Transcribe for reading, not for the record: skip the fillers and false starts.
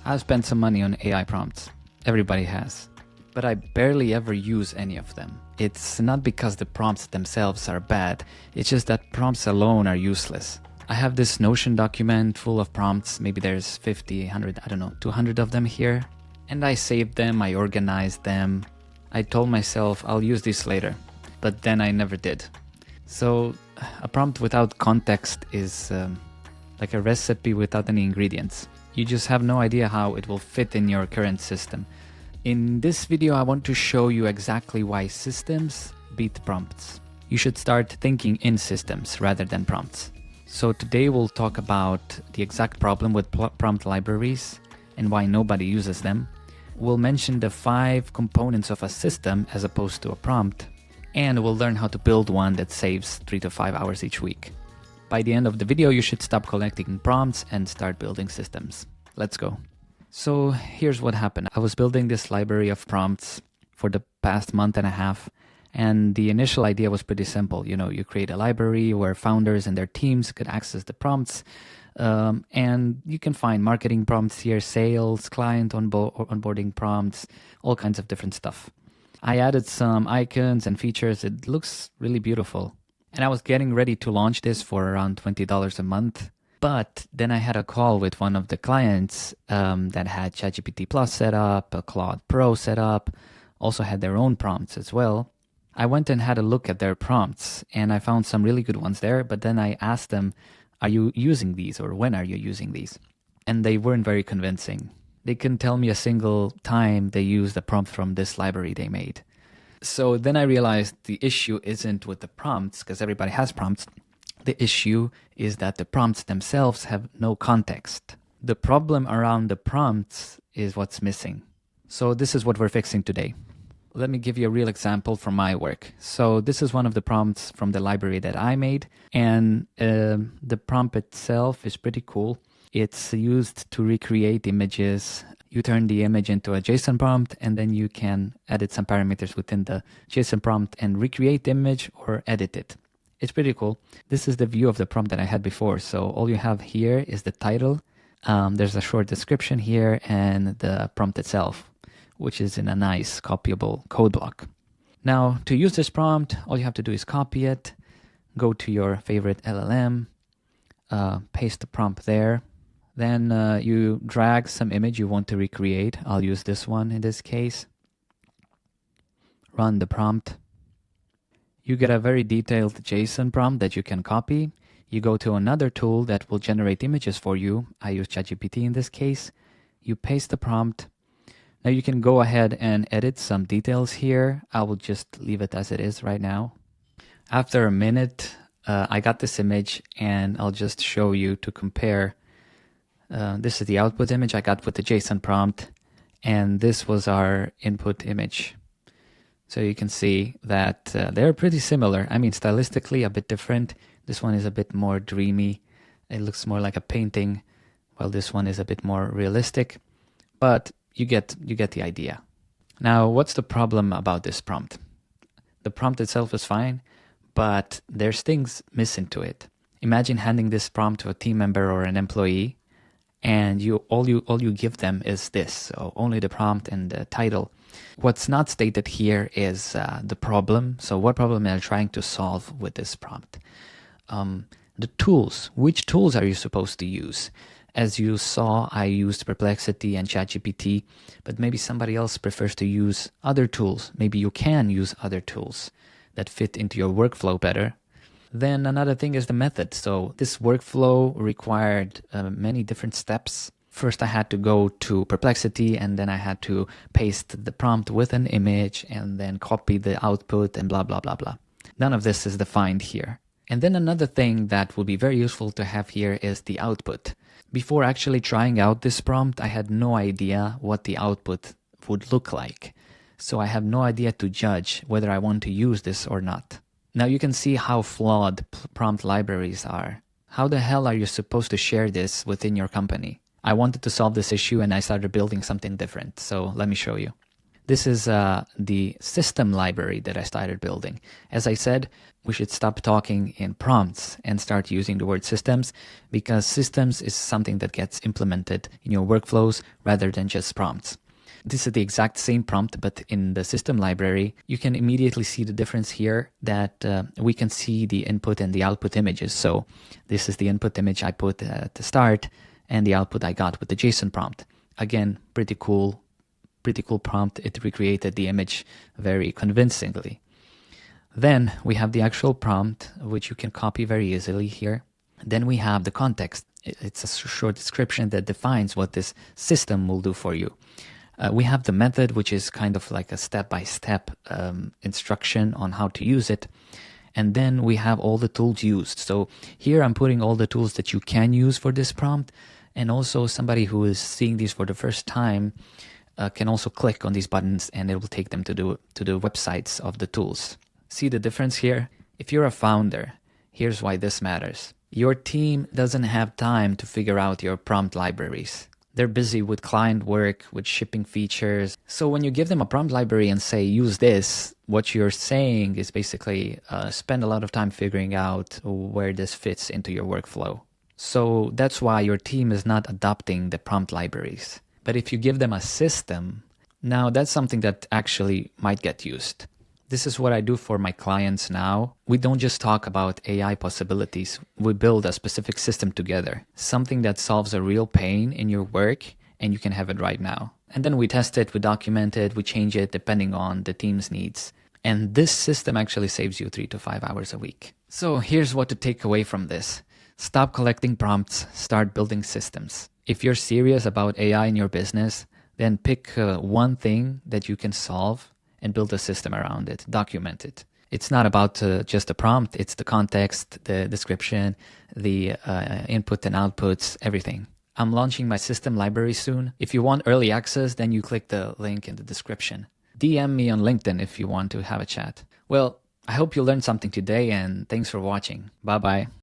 I've spent some money on AI prompts. Everybody has. But I barely ever use any of them. It's not because the prompts themselves are bad, it's just that prompts alone are useless. I have this Notion document full of prompts, maybe there's 50, 100, I don't know, 200 of them here. And I saved them, I organized them. I told myself I'll use these later, but then I never did. So a prompt without context is like a recipe without any ingredients. You just have no idea how it will fit in your current system. In this video, I want to show you exactly why systems beat prompts. You should start thinking in systems rather than prompts. So today we'll talk about the exact problem with prompt libraries and why nobody uses them. We'll mention the 5 components of a system as opposed to a prompt, and we'll learn how to build one that saves 3 to 5 hours each week. By the end of the video, you should stop collecting prompts and start building systems. Let's go. So here's what happened. I was building this library of prompts for the past month and a half, and the initial idea was pretty simple. You know, you create a library where founders and their teams could access the prompts, and you can find marketing prompts here, sales, client onboarding prompts, all kinds of different stuff. I added some icons and features. It looks really beautiful. And I was getting ready to launch this for around $20 a month. But then I had a call with one of the clients that had ChatGPT Plus set up, a Claude Pro set up, also had their own prompts as well. I went and had a look at their prompts and I found some really good ones there. But then I asked them, are you using these or when are you using these? And they weren't very convincing. They couldn't tell me a single time they used a prompt from this library they made. So then I realized the issue isn't with the prompts, because everybody has prompts. The issue is that the prompts themselves have no context. The problem around the prompts is what's missing. So this is what we're fixing today. Let me give you a real example from my work. So this is one of the prompts from the library that I made, and the prompt itself is pretty cool. It's used to recreate images. You turn the image into a JSON prompt, and then you can edit some parameters within the JSON prompt and recreate the image or edit it. It's pretty cool. This is the view of the prompt that I had before. So all you have here is the title. There's a short description here and the prompt itself, which is in a nice copyable code block. Now, to use this prompt, all you have to do is copy it, go to your favorite LLM, paste the prompt there. Then you drag some image you want to recreate. I'll use this one in this case. Run the prompt. You get a very detailed JSON prompt that you can copy. You go to another tool that will generate images for you. I use ChatGPT in this case. You paste the prompt. Now you can go ahead and edit some details here. I will just leave it as it is right now. After a minute, I got this image and I'll just show you to compare. This is the output image I got with the JSON prompt, and this was our input image. So you can see that they're pretty similar. I mean, stylistically a bit different. This one is a bit more dreamy. It looks more like a painting, while this one is a bit more realistic. But you get the idea. Now, what's the problem about this prompt? The prompt itself is fine, but there's things missing to it. Imagine handing this prompt to a team member or an employee, and all you give them is this, so only the prompt and the title. What's not stated here is the problem. So what problem are you trying to solve with this prompt? The tools. Which tools are you supposed to use? As you saw, I used Perplexity and ChatGPT, but maybe somebody else prefers to use other tools. Maybe you can use other tools that fit into your workflow better. Then another thing is the method. So this workflow required many different steps. First, I had to go to Perplexity, and then I had to paste the prompt with an image and then copy the output and blah, blah, blah, blah. None of this is defined here. And then another thing that would be very useful to have here is the output. Before actually trying out this prompt, I had no idea what the output would look like. So I have no idea to judge whether I want to use this or not. Now you can see how flawed prompt libraries are. How the hell are you supposed to share this within your company? I wanted to solve this issue and I started building something different. So let me show you. This is the system library that I started building. As I said, we should stop talking in prompts and start using the word systems, because systems is something that gets implemented in your workflows rather than just prompts. This is the exact same prompt, but in the system library, you can immediately see the difference here that we can see the input and the output images. So this is the input image I put at the start and the output I got with the JSON prompt. Again, pretty cool prompt. It recreated the image very convincingly. Then we have the actual prompt, which you can copy very easily here. Then we have the context. It's a short description that defines what this system will do for you. We have the method, which is kind of like a step-by-step instruction on how to use it. And then we have all the tools used. So here I'm putting all the tools that you can use for this prompt. And also somebody who is seeing these for the first time can also click on these buttons and it will take them to the websites of the tools. See the difference here? If you're a founder, here's why this matters. Your team doesn't have time to figure out your prompt libraries. They're busy with client work, with shipping features. So when you give them a prompt library and say, use this, what you're saying is basically spend a lot of time figuring out where this fits into your workflow. So that's why your team is not adopting the prompt libraries. But if you give them a system, now that's something that actually might get used. This is what I do for my clients now. We don't just talk about AI possibilities. We build a specific system together, something that solves a real pain in your work, and you can have it right now. And then we test it, we document it, we change it depending on the team's needs. And this system actually saves you 3 to 5 hours a week. So here's what to take away from this. Stop collecting prompts, start building systems. If you're serious about AI in your business, then pick one thing that you can solve and build a system around it, document it. It's not about just a prompt, it's the context, the description, the input and outputs, everything. I'm launching my system library soon. If you want early access, then you click the link in the description. DM me on LinkedIn if you want to have a chat. Well, I hope you learned something today and thanks for watching. Bye-bye.